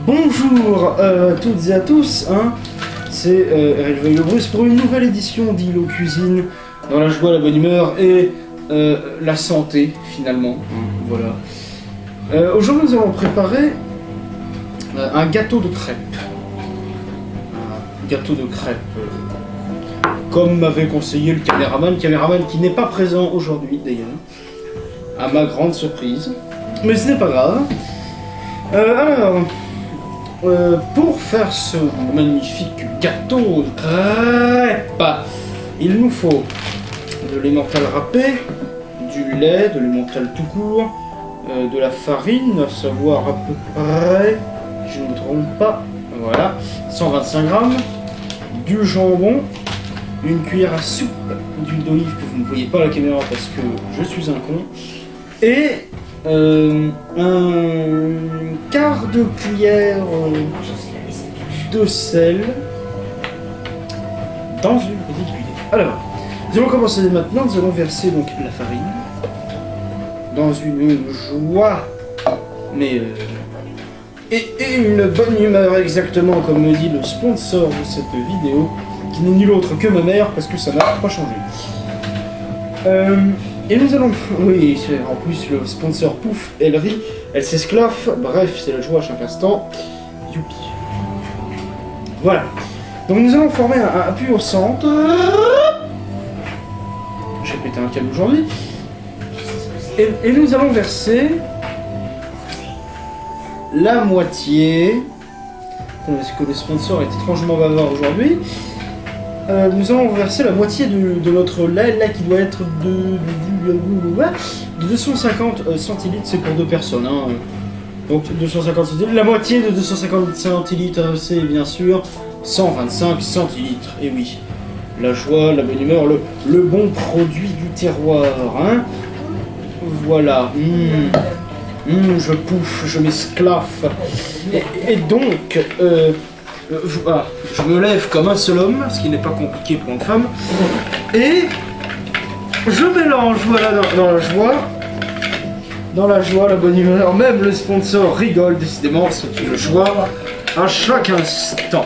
Bonjour à toutes et à tous, hein. C'est Eric Bruce pour une nouvelle édition d'Ilo Cuisine, dans la joie, la bonne humeur et la santé finalement, voilà. Aujourd'hui nous allons préparer un gâteau de crêpes. Un gâteau de crêpes, comme m'avait conseillé le caméraman qui n'est pas présent aujourd'hui d'ailleurs, à ma grande surprise. Mais ce n'est pas grave. Pour faire ce magnifique gâteau de crêpes, il nous faut de l'emmental râpé, du lait, de l'emmental tout court, de la farine, à savoir à peu près, je ne me trompe pas, voilà, 125 grammes, du jambon, une cuillère à soupe d'huile d'olive que vous ne voyez pas à la caméra parce que je suis un con, et un quart de cuillère de sel dans une petite cuillère. Alors, nous allons commencer maintenant. Nous allons verser donc la farine dans une joie, mais et une bonne humeur, exactement comme me dit le sponsor de cette vidéo, qui n'est nul autre que ma mère, parce que ça n'a pas changé. Et nous allons... Oui, en plus le sponsor pouf, elle rit, elle s'esclaffe, bref, c'est la joie à chaque instant. Youpi. Voilà. Donc nous allons former un puits au centre. J'ai pété un câble aujourd'hui. Et nous allons verser la moitié... Parce que le sponsor est étrangement bavard aujourd'hui. Nous allons verser la moitié de notre lait, là qui doit être de 250 centilitres, c'est pour 2 personnes. Hein. Donc 250 centilitres, la moitié de 250 centilitres, c'est bien sûr 125 centilitres. Et oui, la joie, la bonne humeur, le bon produit du terroir. Hein. Voilà. Je pouffe, je m'esclaffe. Et donc... je me lève comme un seul homme, ce qui n'est pas compliqué pour une femme, et je mélange, voilà, dans la joie, la bonne humeur, même le sponsor rigole, décidément, c'est le choix à chaque instant.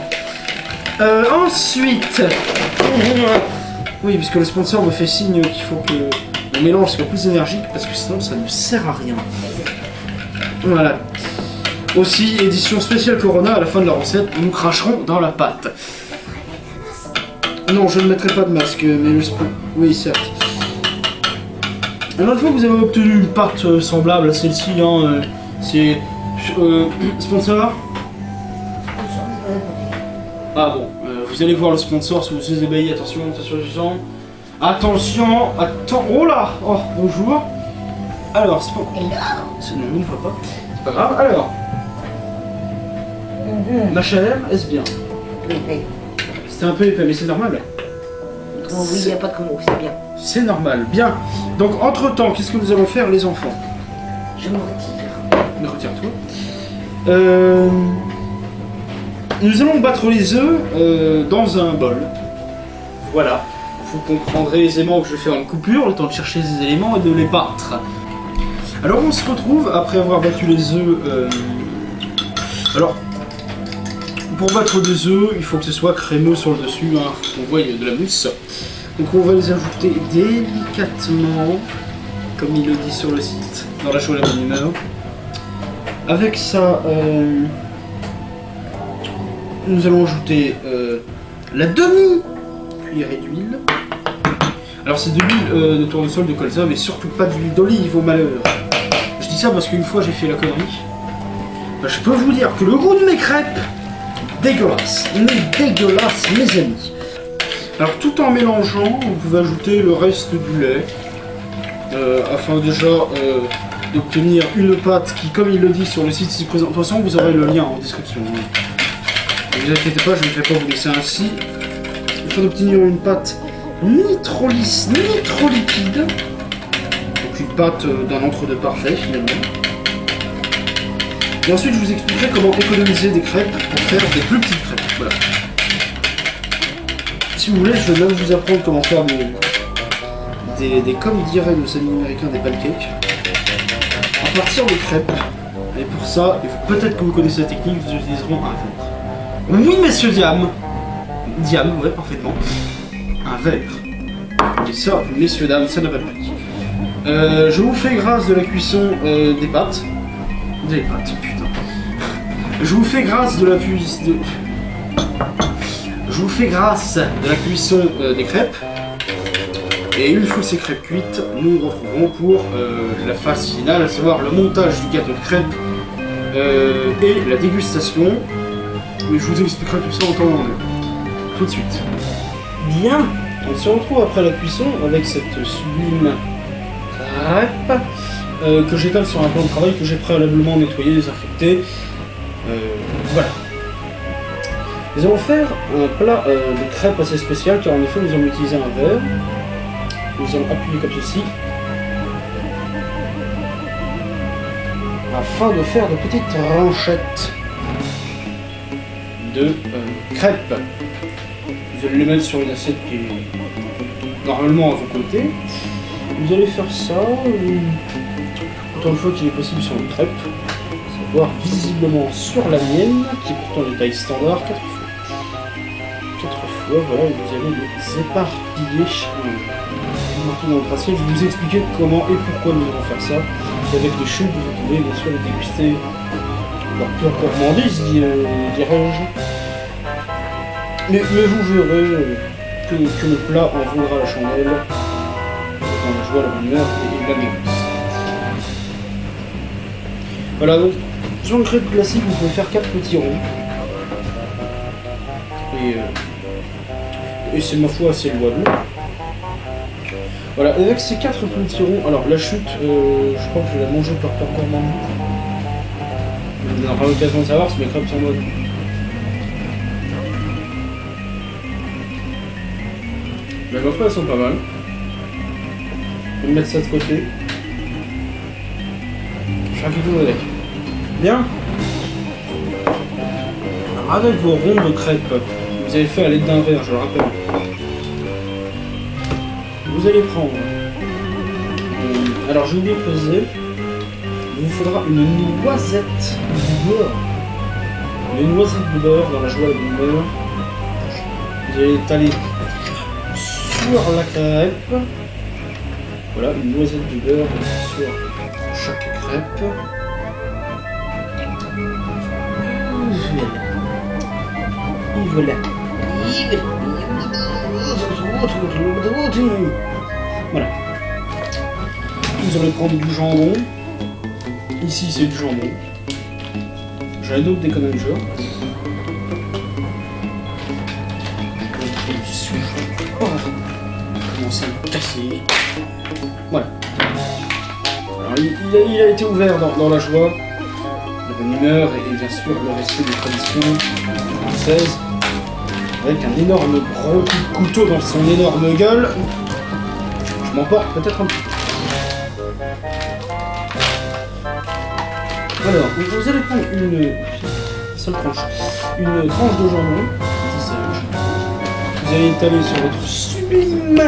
Ensuite, oui, puisque le sponsor me fait signe qu'il faut que le mélange soit plus énergique, parce que sinon ça ne sert à rien. Voilà. Aussi, édition spéciale Corona, à la fin de la recette, nous cracherons dans la pâte. Non, je ne mettrai pas de masque, mais le spoon... Oui, certes. Alors, une fois que vous avez obtenu une pâte semblable à celle-ci, hein, c'est... sponsor. Ah bon, vous allez voir le sponsor si vous êtes ébahi, attention, attention. Oh là. Oh, bonjour. Alors, sponsor... Non, ne va pas. C'est pas grave, alors... Ma chère, est-ce bien? C'était un peu épais, mais c'est normal. Oh oui, il n'y a pas de comment, c'est bien. C'est normal, bien. Donc, entre-temps, qu'est-ce que nous allons faire, les enfants? Je me retire. Me retire-toi. Nous allons battre les œufs dans un bol. Voilà. Vous comprendrez aisément que je vais faire une coupure, le temps de chercher ces éléments et de les battre. Alors, on se retrouve après avoir battu les œufs. Alors... Pour battre des œufs, il faut que ce soit crémeux sur le dessus, hein, faut qu'on voie de la mousse. Donc on va les ajouter délicatement, comme il le dit sur le site, dans la joie et la bonne humeur. Avec ça, nous allons ajouter la demi-cuillerée d'huile. Alors c'est de l'huile de tournesol, de colza, mais surtout pas d'huile d'olive au malheur. Je dis ça parce qu'une fois j'ai fait la connerie. Je peux vous dire que le goût de mes crêpes, dégueulasse, mes amis. Alors tout en mélangeant, vous pouvez ajouter le reste du lait, afin déjà d'obtenir une pâte qui, comme il le dit sur le site, s'y présente. De toute façon, vous aurez le lien en description. Ne vous inquiétez pas, je ne vais pas vous laisser ainsi. Afin d'obtenir une pâte ni trop lisse, ni trop liquide. Donc une pâte d'un entre-deux parfait finalement. Et ensuite, je vous expliquerai comment économiser des crêpes pour faire des plus petites crêpes. Voilà. Si vous voulez, je vais même vous apprendre comment faire comme diraient nos amis américains, des pancakes. À partir des crêpes, Et pour ça, peut-être que vous connaissez la technique, nous utiliserons un verre. Oui, messieurs, Diam, ouais, parfaitement. Un verre. Et ça, messieurs, dames, ça n'a pas de prix. Je vous fais grâce de la cuisson des pâtes. Des pâtes, putain. Je vous fais grâce de la cuisson Je vous fais grâce de la cuisson des crêpes. Et une fois ces crêpes cuites, nous nous retrouverons pour la phase finale, à savoir le montage du gâteau de crêpes et la dégustation. Mais je vous expliquerai tout ça en temps et en heure. Tout de suite. Bien, on se retrouve après la cuisson avec cette sublime crêpe que j'étale sur un plan de travail que j'ai préalablement nettoyé, désinfecté. Voilà. Nous allons faire un plat de crêpes assez spécial car en effet nous allons utiliser un verre. Nous allons appuyer comme ceci afin de faire de petites ranchettes de crêpes. Vous allez les mettre sur une assiette qui est normalement à vos côtés. Vous allez faire ça autant de fois qu'il est possible sur une crêpe, voire visiblement sur la mienne, qui est pourtant de taille standard, 4 fois. 4 fois, voilà, et vous allez les éparpiller partout dans votre assiette. Je vais vous expliquer comment et pourquoi nous allons faire ça. Et avec les chutes, vous pouvez bien sûr les déguster leur pure gourmandise, dirais-je. Mais vous verrez que le plat en vaudra la chandelle, dans la joie, la bonne humeur et la maigrisse. Voilà, donc sur une crêpe classique, vous pouvez faire 4 petits ronds. Et c'est ma foi assez louable. Voilà, avec ces 4 petits ronds, alors la chute, je crois que je vais la manger par peur gourmand. On n'aura pas l'occasion de savoir si mes crêpes sont bonnes. Mais ma foi, elles sont pas mal. Je vais mettre ça de côté. Je ferai quelque chose avec. Bien. Alors avec vos ronds de crêpes, vous avez fait à l'aide d'un verre, je le rappelle. Vous allez prendre. Alors j'ai oublié de peser. Il vous faudra une noisette de beurre. Une noisette de beurre dans la joie et la bonne humeur. Vous allez étaler sur la crêpe. Voilà, une noisette de beurre sur chaque crêpe. Et voilà. Voilà. Vous allez prendre du jambon. Ici c'est du jambon. J'en ai d'autres des Conanger. Commence à me casser. Voilà. Alors, il a été ouvert dans la joie, la bonne humeur et bien sûr le respect des traditions françaises. Avec un énorme gros coup de couteau dans son énorme gueule. Je m'emporte peut-être un petit peu. Alors, vous allez prendre une seule tranche. Une tranche de jambon, vous allez étaler sur votre sublime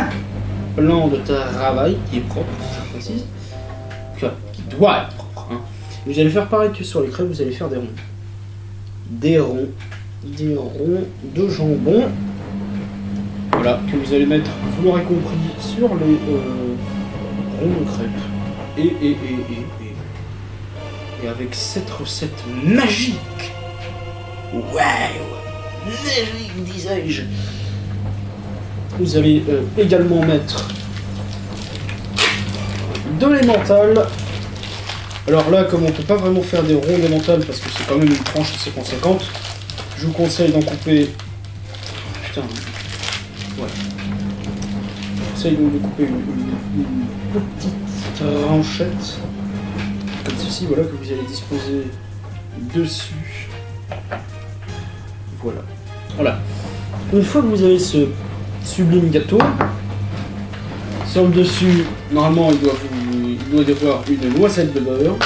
plan de travail, qui est propre, je précise, qui doit être propre. Hein. Vous allez faire pareil que sur les crêpes, vous allez faire des ronds. Des ronds de jambon. Voilà, que vous allez mettre, vous l'aurez compris, sur les ronds de crêpes. Et avec cette recette magique, magique disais-je, vous allez également mettre de l'emmental. Alors là, comme on peut pas vraiment faire des ronds d'emmental parce que c'est quand même une tranche assez conséquente, je vous conseille d'en couper. Putain. Ouais. Je vous conseille donc de couper une petite tranchette. Comme ceci, voilà, que vous allez disposer dessus. Voilà. Voilà. Une fois que vous avez ce sublime gâteau, sur le dessus, normalement, il doit y avoir une noisette de beurre.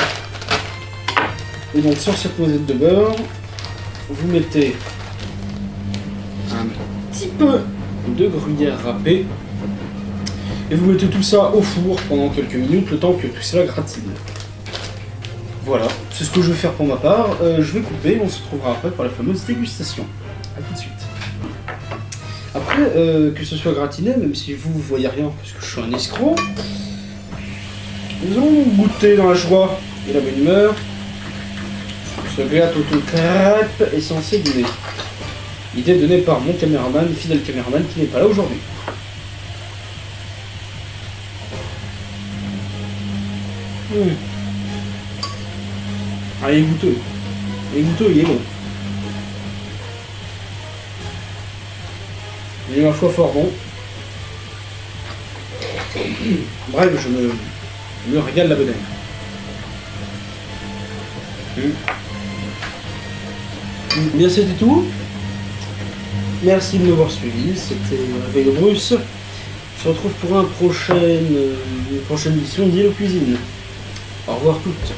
Et donc, sur cette noisette de beurre, vous mettez un petit peu de gruyère râpée. Et vous mettez tout ça au four pendant quelques minutes, le temps que tout cela gratine. Voilà, c'est ce que je vais faire pour ma part. Je vais couper, on se retrouvera après pour la fameuse dégustation. A tout de suite. Après, que ce soit gratiné, même si vous voyez rien parce que je suis un escroc, nous allons goûter dans la joie et la bonne humeur. Ce gâteau de crêpe est censé donner. Idée donnée par mon caméraman, fidèle caméraman qui n'est pas là aujourd'hui. Ah, il est goûteux. Il est goûteux, il est bon. Il est ma foi fort bon. Bref, je me régale la bedaine. Bien, c'était tout. Merci de m'avoir suivi. C'était Réveil Bruce. On se retrouve pour une prochaine édition d'Yellow Cuisine. Au revoir toutes.